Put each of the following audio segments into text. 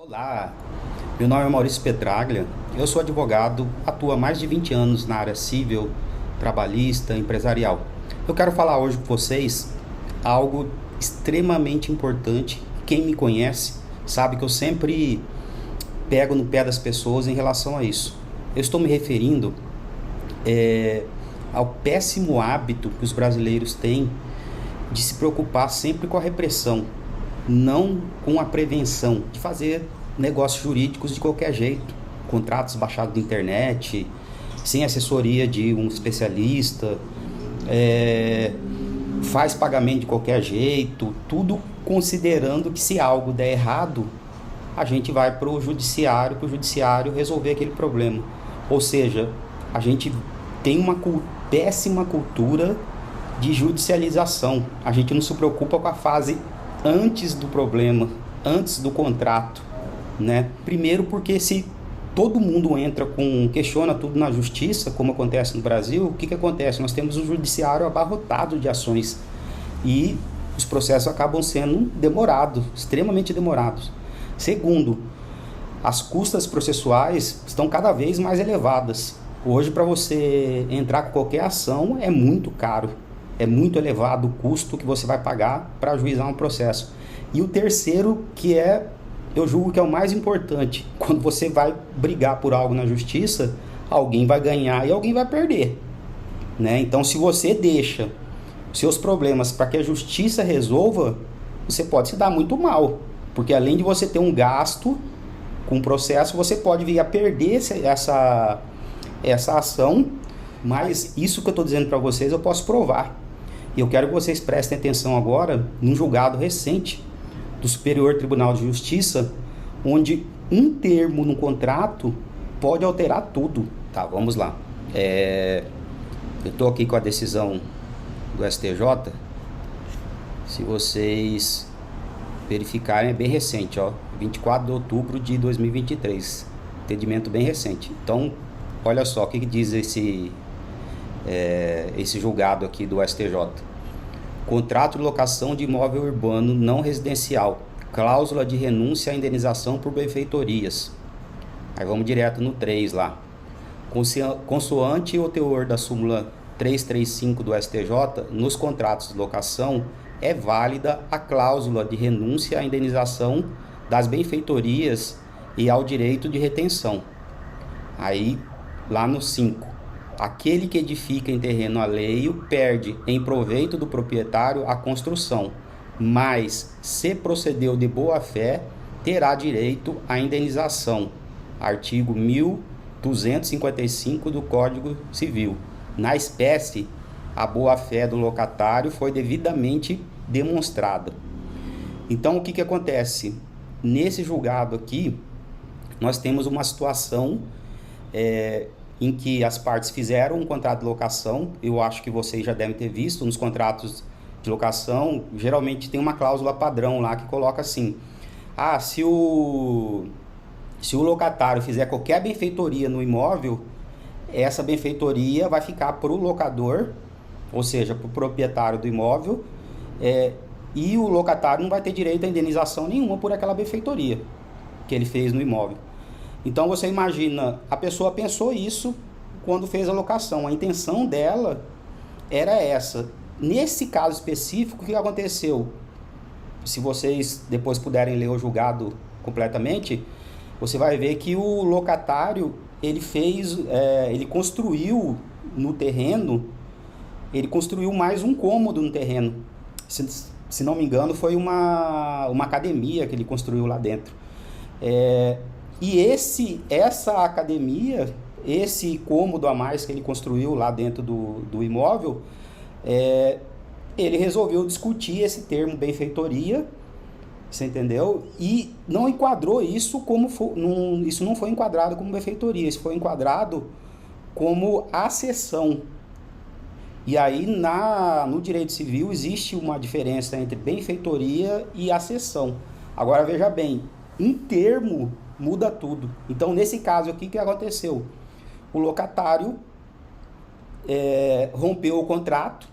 Olá, meu nome é Maurício Petraglia, eu sou advogado, atuo há mais de 20 anos na área civil, trabalhista, empresarial. Eu quero falar hoje com vocês algo extremamente importante. Quem me conhece sabe que eu sempre pego no pé das pessoas em relação a isso. Eu estou me referindo ao péssimo hábito que os brasileiros têm de se preocupar sempre com a repressão, não com a prevenção, de fazer negócios jurídicos de qualquer jeito, contratos baixados da internet, sem assessoria de um especialista, faz pagamento de qualquer jeito, tudo considerando que se algo der errado, a gente vai para o judiciário resolver aquele problema. Ou seja, a gente tem uma péssima cultura de judicialização. A gente não se preocupa com a fase antes do problema, antes do contrato, né? Primeiro porque se todo mundo questiona tudo na justiça, como acontece no Brasil, o que acontece? Nós temos um judiciário abarrotado de ações e os processos acabam sendo demorados, extremamente demorados. Segundo, as custas processuais estão cada vez mais elevadas. Hoje, para você entrar com qualquer ação, é muito caro. É muito elevado o custo que você vai pagar para ajuizar um processo. E o terceiro, eu julgo que é o mais importante, quando você vai brigar por algo na justiça, alguém vai ganhar e alguém vai perder, né? Então, se você deixa seus problemas para que a justiça resolva, você pode se dar muito mal, porque além de você ter um gasto com o processo, você pode vir a perder essa ação, mas isso que eu estou dizendo para vocês eu posso provar. E eu quero que vocês prestem atenção agora num julgado recente do Superior Tribunal de Justiça, onde um termo no contrato pode alterar tudo. Tá, vamos lá. Eu estou aqui com a decisão do STJ. Se vocês verificarem, é bem recente, ó, 24 de outubro de 2023. Entendimento bem recente. Então, olha só o que diz esse julgado aqui do STJ. Contrato de locação de imóvel urbano não residencial, cláusula de renúncia à indenização por benfeitorias. Aí vamos direto no 3 lá. Consoante o teor da súmula 335 do STJ, nos contratos de locação é válida a cláusula de renúncia à indenização das benfeitorias e ao direito de retenção. Aí, lá no 5. Aquele que edifica em terreno alheio perde em proveito do proprietário a construção, mas se procedeu de boa fé, terá direito à indenização. Artigo 1255 do Código Civil. Na espécie, a boa fé do locatário foi devidamente demonstrada. Então, o que acontece? Nesse julgado aqui, nós temos uma situação em que as partes fizeram um contrato de locação. Eu acho que vocês já devem ter visto nos contratos de locação, geralmente tem uma cláusula padrão lá que coloca assim: se o locatário fizer qualquer benfeitoria no imóvel, essa benfeitoria vai ficar para o locador, ou seja, para o proprietário do imóvel, e o locatário não vai ter direito a indenização nenhuma por aquela benfeitoria que ele fez no imóvel. Então você imagina, a pessoa pensou isso quando fez a locação, a intenção dela era essa. Nesse caso específico, o que aconteceu? Se vocês depois puderem ler o julgado completamente, você vai ver que o locatário, ele construiu no terreno, ele construiu mais um cômodo no terreno. Se não me engano, foi uma academia que ele construiu lá dentro. E essa academia, esse cômodo a mais que ele construiu lá dentro do imóvel, ele resolveu discutir esse termo benfeitoria, você entendeu? E não enquadrou isso isso não foi enquadrado como benfeitoria, isso foi enquadrado como acessão. E aí no direito civil existe uma diferença entre benfeitoria e acessão. Agora veja bem, em termo muda tudo. Então, nesse caso aqui, o que aconteceu? O locatário rompeu o contrato,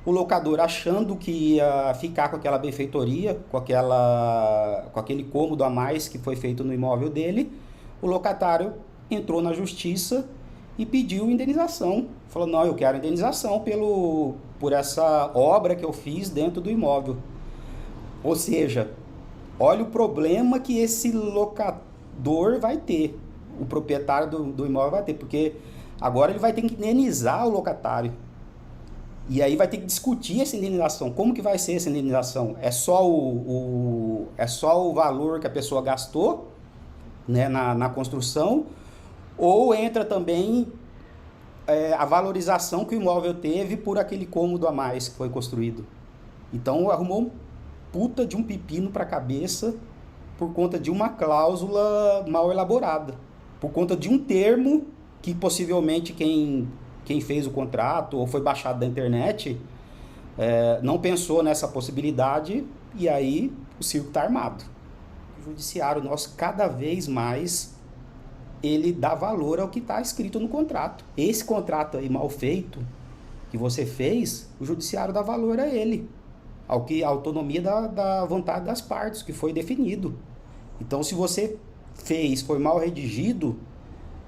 O locador, achando que ia ficar com aquela benfeitoria, com aquele cômodo a mais que foi feito no imóvel dele, o locatário entrou na justiça e pediu indenização. Falou, não, eu quero indenização por essa obra que eu fiz dentro do imóvel. Ou seja, olha o problema que esse locador vai ter, o proprietário do imóvel vai ter, porque agora ele vai ter que indenizar o locatário. E aí vai ter que discutir essa indenização. Como que vai ser essa indenização? É só o valor que a pessoa gastou, né, na construção, ou entra também a valorização que o imóvel teve por aquele cômodo a mais que foi construído. Então arrumou um puta de um pepino para a cabeça por conta de uma cláusula mal elaborada, por conta de um termo que possivelmente quem fez o contrato ou foi baixado da internet não pensou nessa possibilidade, e aí o circo está armado. O judiciário nosso, cada vez mais, ele dá valor ao que está escrito no contrato. Esse contrato aí mal feito que você fez, o judiciário dá valor a ele, a autonomia da vontade das partes, que foi definido. Então, se você foi mal redigido,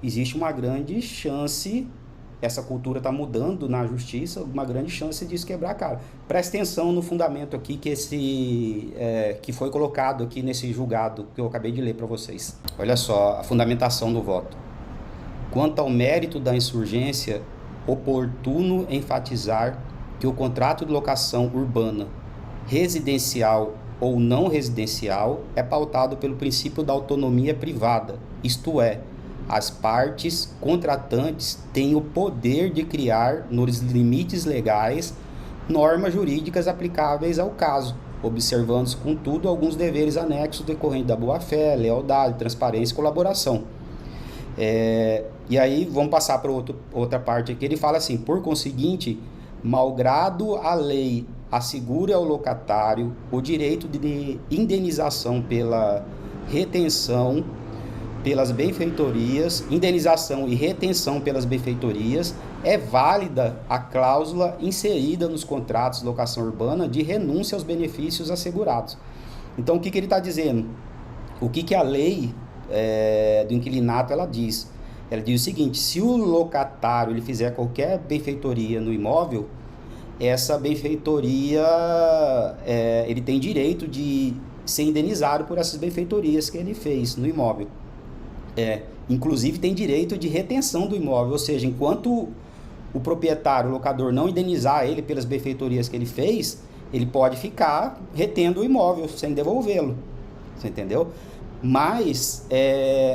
existe uma grande chance, essa cultura está mudando na justiça, uma grande chance disso quebrar a cara. Presta atenção no fundamento aqui que foi colocado aqui nesse julgado que eu acabei de ler para vocês. Olha só a fundamentação do voto. Quanto ao mérito da insurgência, oportuno enfatizar que o contrato de locação urbana, residencial ou não residencial, é pautado pelo princípio da autonomia privada, isto é, as partes contratantes têm o poder de criar, nos limites legais, normas jurídicas aplicáveis ao caso, observando-se, contudo, alguns deveres anexos decorrentes da boa-fé, lealdade, transparência e colaboração. E aí, vamos passar para outra parte aqui. Ele fala assim: por conseguinte, malgrado a lei assegure ao locatário o direito de indenização pela retenção, pelas benfeitorias, indenização e retenção pelas benfeitorias, é válida a cláusula inserida nos contratos de locação urbana de renúncia aos benefícios assegurados. Então, o que ele está dizendo? O que a lei do inquilinato ela diz? Ela diz o seguinte: se o locatário ele fizer qualquer benfeitoria no imóvel, essa benfeitoria, ele tem direito de ser indenizado por essas benfeitorias que ele fez no imóvel. Inclusive tem direito de retenção do imóvel, ou seja, enquanto o proprietário, o locador, não indenizar ele pelas benfeitorias que ele fez, ele pode ficar retendo o imóvel sem devolvê-lo, você entendeu? Mas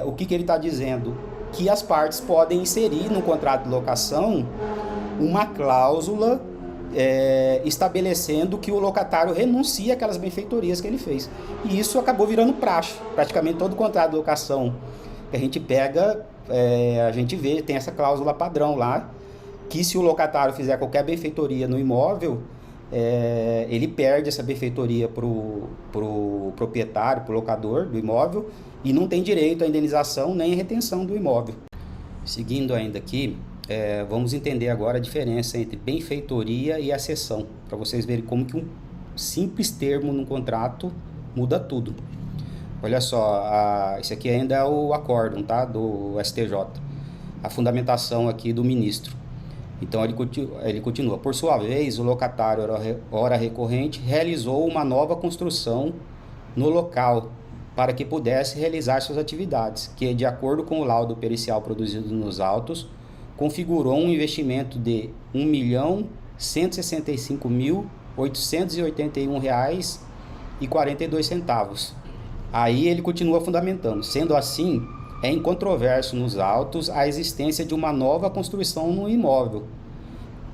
o que ele está dizendo? Que as partes podem inserir no contrato de locação uma cláusula estabelecendo que o locatário renuncia àquelas benfeitorias que ele fez. E isso acabou virando praxe. Praticamente todo contrato de locação que a gente pega, a gente vê, tem essa cláusula padrão lá, que se o locatário fizer qualquer benfeitoria no imóvel, ele perde essa benfeitoria pro proprietário, pro locador do imóvel, e não tem direito à indenização nem à retenção do imóvel. Seguindo ainda aqui, vamos entender agora a diferença entre benfeitoria e acessão, para vocês verem como que um simples termo no contrato muda tudo. Olha só, esse aqui ainda é o acórdão, tá, do STJ, a fundamentação aqui do ministro. Então ele continua: por sua vez, o locatário, ora recorrente, realizou uma nova construção no local para que pudesse realizar suas atividades, que, de acordo com o laudo pericial produzido nos autos, configurou um investimento de R$ 1.165.881,42. Aí ele continua fundamentando: sendo assim, é incontroverso nos autos a existência de uma nova construção no imóvel,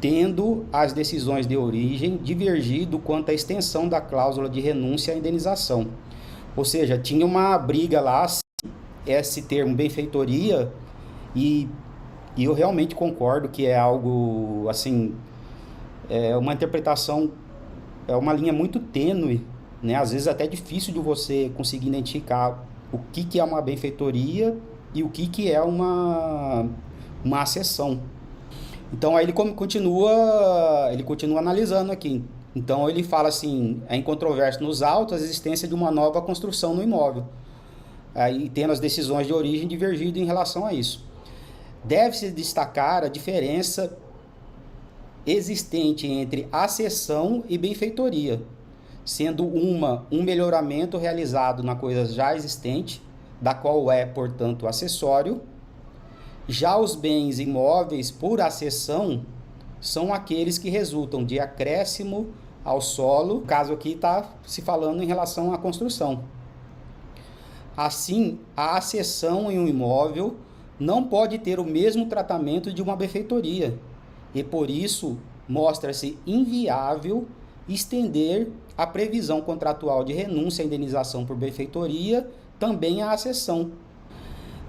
tendo as decisões de origem divergido quanto à extensão da cláusula de renúncia à indenização. Ou seja, tinha uma briga lá, esse termo benfeitoria, e eu realmente concordo que é algo, assim, uma interpretação, é uma linha muito tênue, né? Às vezes até difícil de você conseguir identificar o que é uma benfeitoria e o que é uma acessão. Então aí ele continua analisando aqui. Então ele fala assim, é incontroverso nos autos a existência de uma nova construção no imóvel, aí tendo as decisões de origem divergido em relação a isso. Deve-se destacar a diferença existente entre acessão e benfeitoria, sendo um melhoramento realizado na coisa já existente, da qual é, portanto, acessório. Já os bens imóveis por acessão são aqueles que resultam de acréscimo ao solo. O caso aqui está se falando em relação à construção. Assim, a acessão em um imóvel não pode ter o mesmo tratamento de uma benfeitoria, e por isso mostra-se inviável estender a previsão contratual de renúncia à indenização por benfeitoria também à acessão.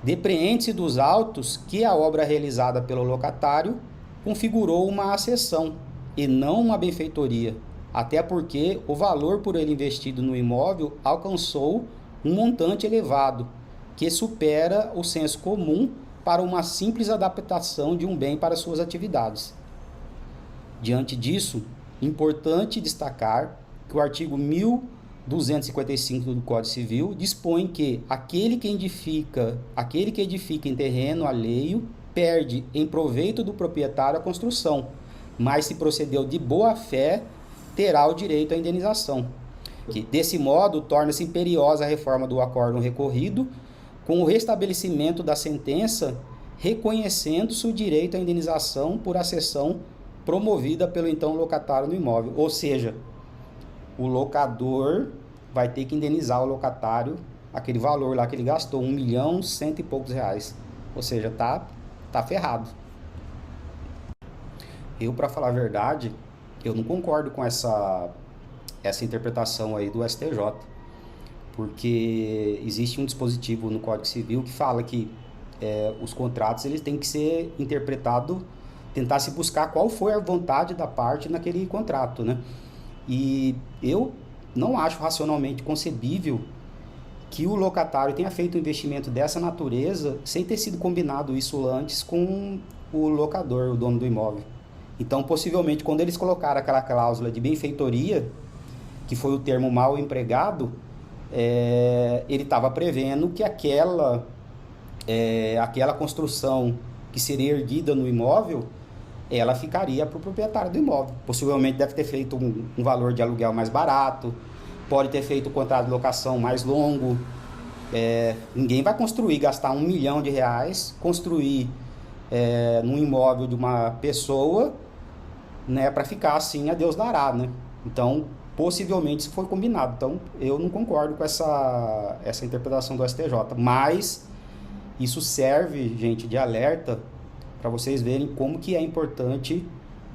Depreende-se dos autos que a obra realizada pelo locatário configurou uma acessão e não uma benfeitoria, até porque o valor por ele investido no imóvel alcançou um montante elevado, que supera o senso comum para uma simples adaptação de um bem para suas atividades. Diante disso, importante destacar que o artigo 1255 do Código Civil dispõe que aquele que edifica em terreno alheio perde em proveito do proprietário a construção, mas se procedeu de boa fé, terá o direito à indenização. Desse modo, torna-se imperiosa a reforma do acórdão recorrido, com o restabelecimento da sentença, reconhecendo-se o direito à indenização por acessão promovida pelo então locatário no imóvel. Ou seja, o locador vai ter que indenizar o locatário aquele valor lá que ele gastou, 1.100.000 e poucos reais. Ou seja, tá ferrado. Eu, para falar a verdade, eu não concordo com essa interpretação aí do STJ, porque existe um dispositivo no Código Civil que fala que os contratos eles têm que ser interpretados, tentar se buscar qual foi a vontade da parte naquele contrato, né? E eu não acho racionalmente concebível que o locatário tenha feito um investimento dessa natureza sem ter sido combinado isso antes com o locador, o dono do imóvel. Então, possivelmente, quando eles colocaram aquela cláusula de benfeitoria, que foi o termo mal empregado, ele estava prevendo que aquela construção que seria erguida no imóvel, ela ficaria para o proprietário do imóvel. Possivelmente deve ter feito um valor de aluguel mais barato, pode ter feito o contrato de locação mais longo. Ninguém vai gastar R$1 milhão, construir num imóvel de uma pessoa, né, para ficar assim, a Deus dará, né? Então, possivelmente isso foi combinado. Então, eu não concordo com essa interpretação do STJ, mas isso serve, gente, de alerta para vocês verem como que é importante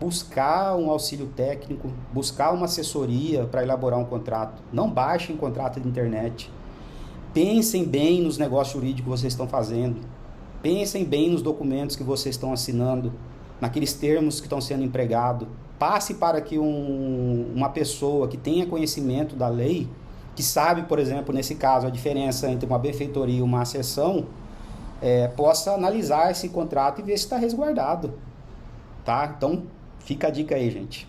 buscar um auxílio técnico, buscar uma assessoria para elaborar um contrato. Não baixem contrato de internet. Pensem bem nos negócios jurídicos que vocês estão fazendo. Pensem bem nos documentos que vocês estão assinando, naqueles termos que estão sendo empregados. Passe para que uma pessoa que tenha conhecimento da lei, que sabe, por exemplo, nesse caso, a diferença entre uma benfeitoria e uma acessão, possa analisar esse contrato e ver se está resguardado. Tá? Então, fica a dica aí, gente.